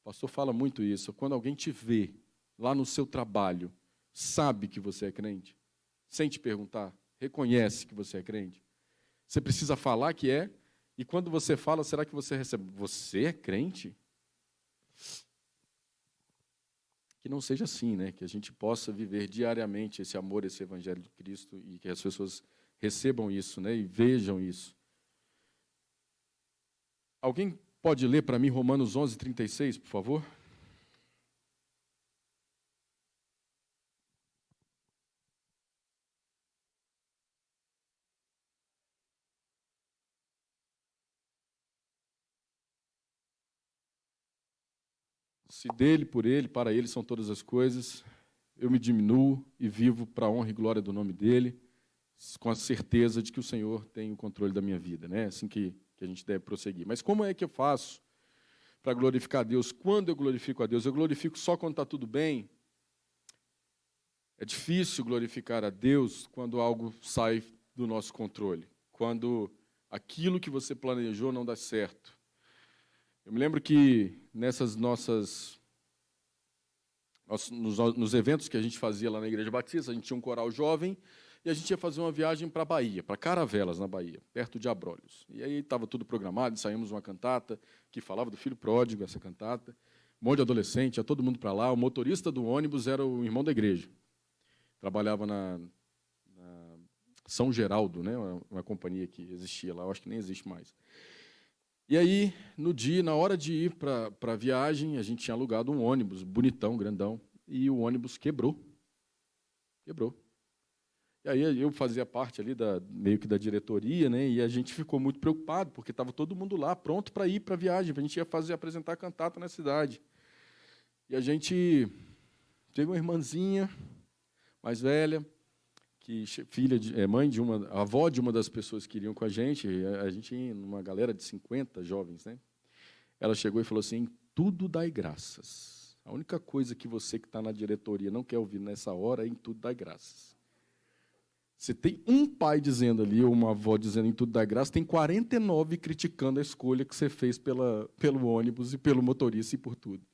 O pastor fala muito isso. Quando alguém te vê lá no seu trabalho, sabe que você é crente, sem te perguntar, reconhece que você é crente, você precisa falar que é, e quando você fala, será que você recebe? Você é crente? Que não seja assim, né? Que a gente possa viver diariamente esse amor, esse evangelho de Cristo e que as pessoas recebam isso, né? E vejam isso. Alguém pode ler para mim Romanos 11:36, por favor? Se dele, por ele, para ele são todas as coisas, eu me diminuo e vivo para a honra e glória do nome dele, com a certeza de que o Senhor tem o controle da minha vida, né? Assim que a gente deve prosseguir. Mas como é que eu faço para glorificar a Deus? Quando eu glorifico a Deus? Eu glorifico só quando está tudo bem? É difícil glorificar a Deus quando algo sai do nosso controle, quando aquilo que você planejou não dá certo. Eu me lembro que nessas nos eventos que a gente fazia lá na Igreja Batista, a gente tinha um coral jovem e a gente ia fazer uma viagem para a Bahia, para Caravelas, na Bahia, perto de Abrolhos. E aí estava tudo programado, saímos uma cantata que falava do filho pródigo, essa cantata, um monte de adolescente, ia todo mundo para lá. O motorista do ônibus era o irmão da igreja. Trabalhava na São Geraldo, né, uma companhia que existia lá, eu acho que nem existe mais. E aí, no dia, na hora de ir para a viagem, a gente tinha alugado um ônibus, bonitão, grandão, e o ônibus quebrou. Quebrou. E aí eu fazia parte ali meio que da diretoria, né, e a gente ficou muito preocupado, porque estava todo mundo lá, pronto para ir para a viagem, a gente ia apresentar a cantata na cidade. E a gente teve uma irmãzinha mais velha, que mãe de avó de uma das pessoas que iriam com a gente uma galera de 50 jovens, né? Ela chegou e falou assim: tudo dai graças. A única coisa que você que está na diretoria não quer ouvir nessa hora é em tudo dai graças. Você tem um pai dizendo ali, ou uma avó dizendo em tudo dai graças, tem 49 criticando a escolha que você fez pelo ônibus e pelo motorista e por tudo.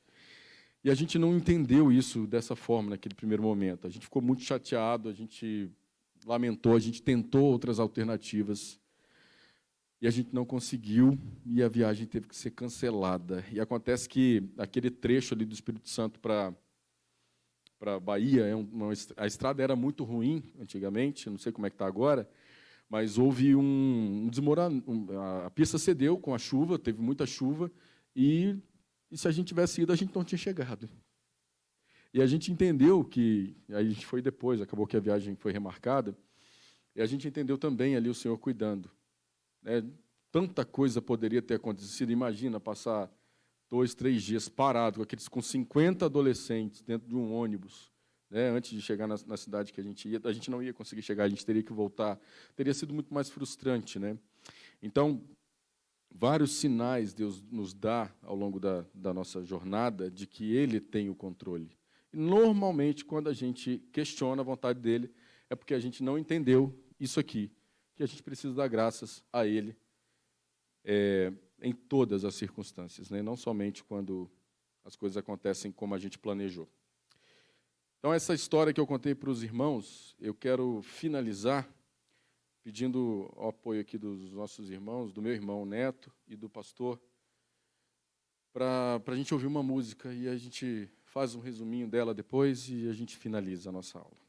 E a gente não entendeu isso dessa forma naquele primeiro momento. A gente ficou muito chateado, a gente lamentou, a gente tentou outras alternativas e a gente não conseguiu e a viagem teve que ser cancelada. E acontece que aquele trecho ali do Espírito Santo para a Bahia, a estrada era muito ruim antigamente, não sei como é que está agora, mas houve um desmoronamento, a pista cedeu com a chuva, teve muita chuva e se a gente tivesse ido, a gente não tinha chegado. E a gente entendeu que, aí a gente foi depois, acabou que a viagem foi remarcada, e a gente entendeu também ali o Senhor cuidando. Né? Tanta coisa poderia ter acontecido. Imagina passar 2, 3 dias parado com 50 adolescentes dentro de um ônibus, né? Antes de chegar na cidade que a gente não ia conseguir chegar, a gente teria que voltar. Teria sido muito mais frustrante, né? Então, vários sinais Deus nos dá ao longo da nossa jornada de que Ele tem o controle. E, normalmente, quando a gente questiona a vontade dEle, é porque a gente não entendeu isso aqui, que a gente precisa dar graças a Ele em todas as circunstâncias, né? Não somente quando as coisas acontecem como a gente planejou. Então, essa história que eu contei para os irmãos, eu quero finalizar pedindo o apoio aqui dos nossos irmãos, do meu irmão Neto e do pastor, para a gente ouvir uma música e a gente faz um resuminho dela depois e a gente finaliza a nossa aula.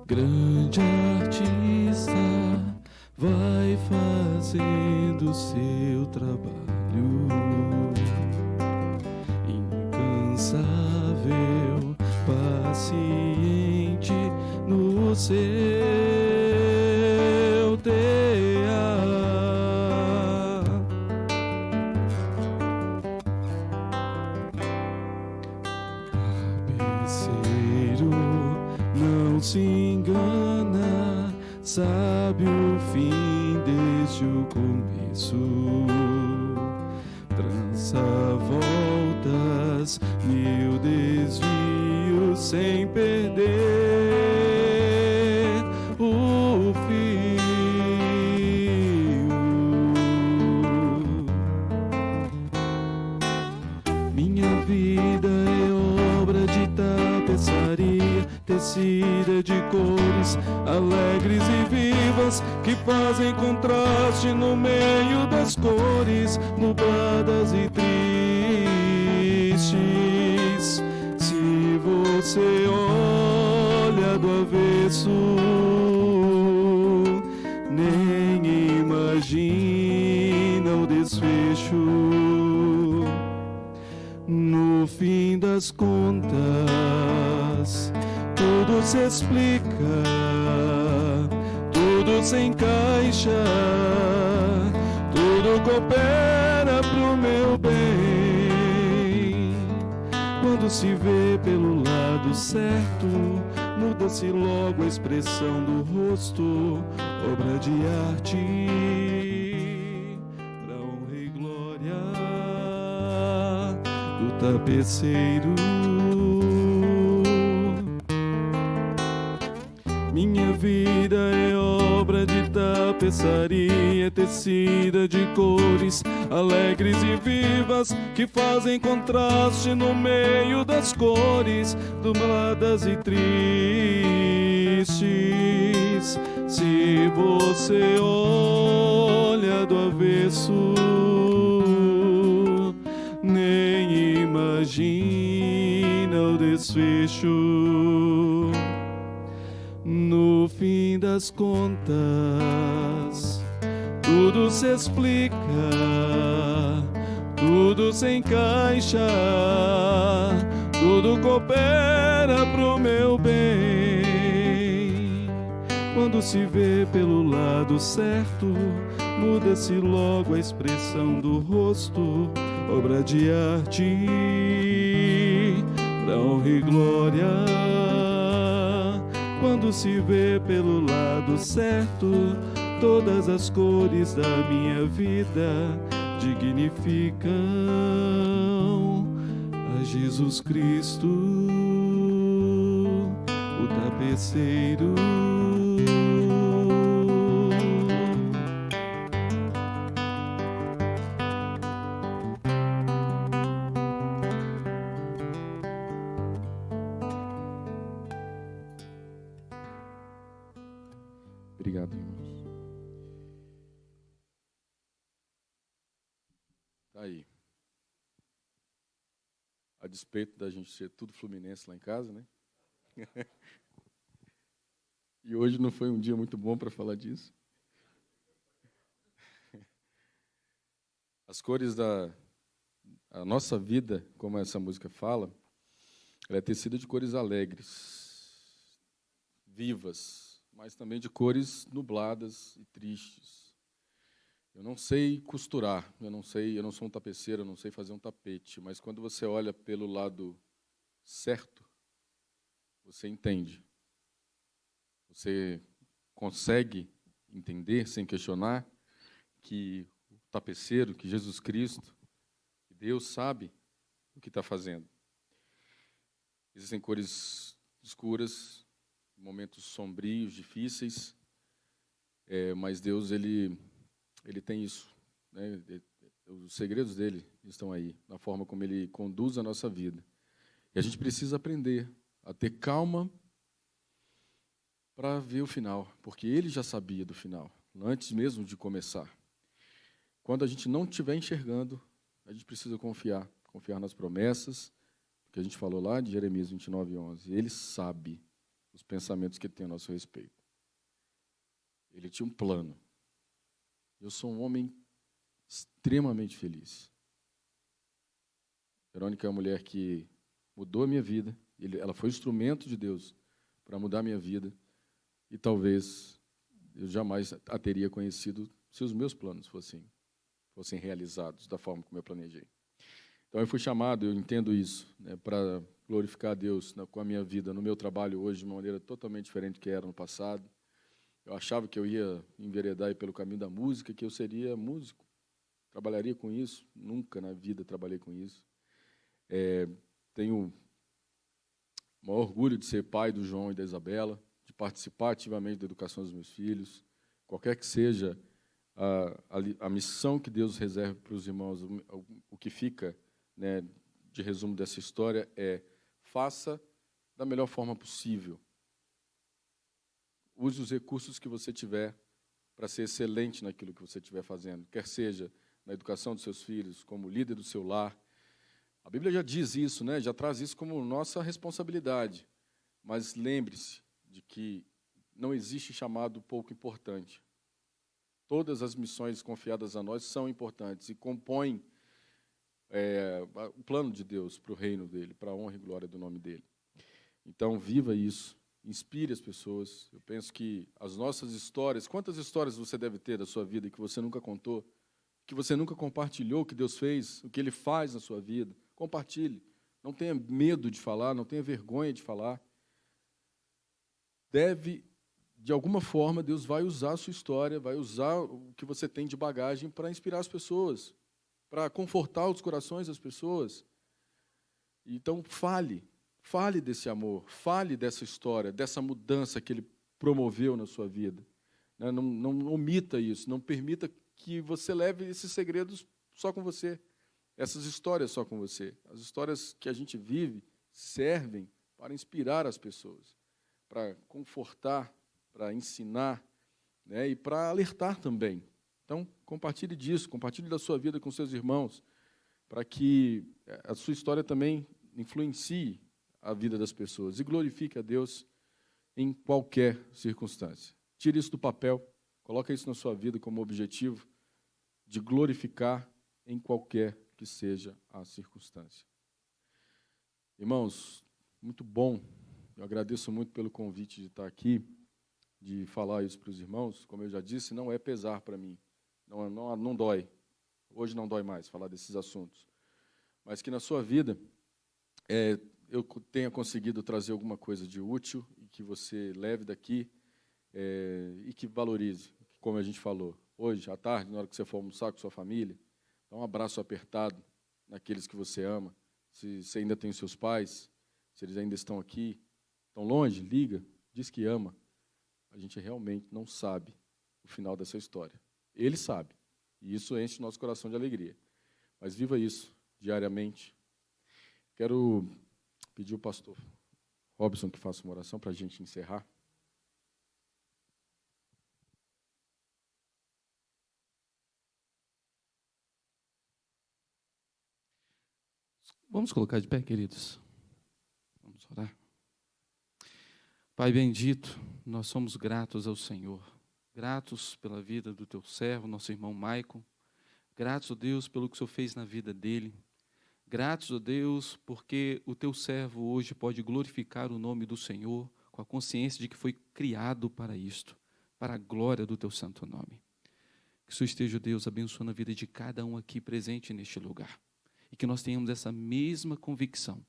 grande artista vai fazendo seu trabalho, incansável, paciente no seu tear. Tapeceiro não se engana, sabe o fim desde o começo. Trança voltas, mil desvios sem perder o fio. Minha vida é obra de tapeçaria, tecida de cores alegres e vivas, que fazem contraste no meio das cores nubladas e tristes. Se você olha do avesso, nem imagina o desfecho. No fim das contas, tudo se explica, tudo se encaixa, tudo coopera pro meu bem. Quando se vê pelo lado certo, muda-se logo a expressão do rosto, obra de arte, pra honra e glória do tapeceiro. Minha vida é obra de tapeçaria, tecida de cores alegres e vivas, que fazem contraste no meio das cores nubladas e tristes. Se você olha do avesso, nem imagina o desfecho. No fim das contas, tudo se explica, tudo se encaixa, tudo coopera pro meu bem. Quando se vê pelo lado certo, muda-se logo a expressão do rosto, obra de arte, pra honra e glória. Quando se vê pelo lado certo, todas as cores da minha vida dignificam a Jesus Cristo, o tapeceiro. Obrigado, irmãos. Tá aí. A despeito da gente ser tudo fluminense lá em casa, né? E hoje não foi um dia muito bom para falar disso. As cores a nossa vida, como essa música fala, ela é tecida de cores alegres, vivas, mas também de cores nubladas e tristes. Eu não sei costurar, eu não sou um tapeceiro, eu não sei fazer um tapete, mas quando você olha pelo lado certo, você entende. Você consegue entender, sem questionar, que o tapeceiro, que Jesus Cristo, que Deus sabe o que está fazendo. Existem cores escuras, momentos sombrios, difíceis, mas Deus ele tem isso, né? Os segredos dele estão aí, na forma como ele conduz a nossa vida. E a gente precisa aprender a ter calma para ver o final, porque ele já sabia do final, antes mesmo de começar. Quando a gente não estiver enxergando, a gente precisa confiar nas promessas, que a gente falou lá de Jeremias 29:11. Ele sabe, o os pensamentos que ele tem a nosso respeito. Ele tinha um plano. Eu sou um homem extremamente feliz. Verônica é uma mulher que mudou a minha vida. Ela foi instrumento de Deus para mudar a minha vida. E talvez eu jamais a teria conhecido se os meus planos fossem realizados da forma como eu planejei. Então, eu fui chamado, eu entendo isso, né, para glorificar a Deus com a minha vida, no meu trabalho hoje, de uma maneira totalmente diferente do que era no passado. Eu achava que eu ia enveredar pelo caminho da música, que eu seria músico, trabalharia com isso. Nunca na vida trabalhei com isso. Tenho o maior orgulho de ser pai do João e da Isabela, de participar ativamente da educação dos meus filhos, qualquer que seja a missão que Deus reserve para os irmãos. O que fica, né, de resumo dessa história é: faça da melhor forma possível. Use os recursos que você tiver para ser excelente naquilo que você estiver fazendo, quer seja na educação dos seus filhos, como líder do seu lar. A Bíblia já diz isso, né? Já traz isso como nossa responsabilidade. Mas lembre-se de que não existe chamado pouco importante. Todas as missões confiadas a nós são importantes e compõem o plano de Deus para o reino dele, para a honra e glória do nome dele. Então, viva isso. Inspire as pessoas. Eu penso que as nossas histórias, quantas histórias você deve ter da sua vida que você nunca contou, que você nunca compartilhou, o que Deus fez, o que Ele faz na sua vida? Compartilhe. Não tenha medo de falar, não tenha vergonha de falar. De alguma forma, Deus vai usar a sua história, vai usar o que você tem de bagagem para inspirar as pessoas, para confortar os corações das pessoas. Então, fale desse amor, fale dessa história, dessa mudança que Ele promoveu na sua vida. Não omita isso, não permita que você leve esses segredos só com você, essas histórias só com você. As histórias que a gente vive servem para inspirar as pessoas, para confortar, para ensinar, né, e para alertar também. Então, compartilhe disso, compartilhe da sua vida com seus irmãos, para que a sua história também influencie a vida das pessoas e glorifique a Deus em qualquer circunstância. Tire isso do papel, coloque isso na sua vida como objetivo de glorificar em qualquer que seja a circunstância. Irmãos, muito bom. Eu agradeço muito pelo convite de estar aqui, de falar isso para os irmãos. Como eu já disse, não é pesar para mim. Não dói. Hoje não dói mais falar desses assuntos. Mas que na sua vida eu tenha conseguido trazer alguma coisa de útil e que você leve daqui e que valorize, como a gente falou. Hoje, à tarde, na hora que você for almoçar com sua família, dá um abraço apertado naqueles que você ama. Se você ainda tem os seus pais, se eles ainda estão aqui, estão longe, liga, diz que ama. A gente realmente não sabe o final dessa história. Ele sabe, e isso enche o nosso coração de alegria. Mas viva isso diariamente. Quero pedir ao pastor Robson que faça uma oração para a gente encerrar. Vamos colocar de pé, queridos. Vamos orar. Pai bendito, nós somos gratos ao Senhor. Gratos pela vida do teu servo, nosso irmão Maicon. Gratos, ó Deus, pelo que o Senhor fez na vida dele. Gratos, ó Deus, porque o teu servo hoje pode glorificar o nome do Senhor com a consciência de que foi criado para isto, para a glória do teu santo nome. Que o Senhor esteja, Deus, abençoando a vida de cada um aqui presente neste lugar. E que nós tenhamos essa mesma convicção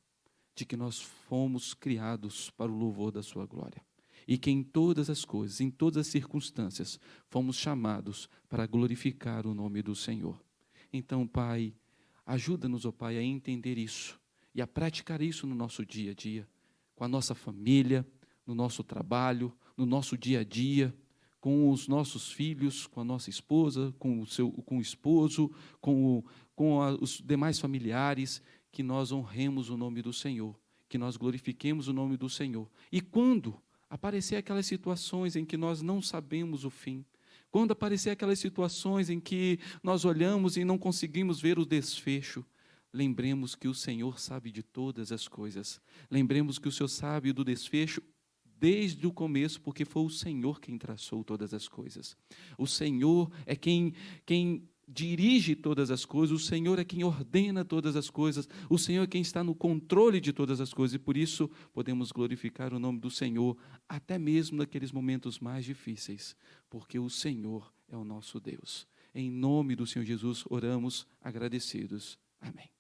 de que nós fomos criados para o louvor da sua glória. E que em todas as coisas, em todas as circunstâncias, fomos chamados para glorificar o nome do Senhor. Então, Pai, ajuda-nos, ó Pai, a entender isso e a praticar isso no nosso dia a dia, com a nossa família, no nosso trabalho, no nosso dia a dia, com os nossos filhos, com a nossa esposa, com o esposo, com os demais familiares, que nós honremos o nome do Senhor, que nós glorifiquemos o nome do Senhor. E quando aparecer aquelas situações em que nós não sabemos o fim, quando aparecer aquelas situações em que nós olhamos e não conseguimos ver o desfecho, lembremos que o Senhor sabe de todas as coisas. Lembremos que o Senhor sabe do desfecho desde o começo, porque foi o Senhor quem traçou todas as coisas. O Senhor é quem dirige todas as coisas, o Senhor é quem ordena todas as coisas, o Senhor é quem está no controle de todas as coisas, e por isso podemos glorificar o nome do Senhor, até mesmo naqueles momentos mais difíceis, porque o Senhor é o nosso Deus. Em nome do Senhor Jesus, oramos agradecidos. Amém.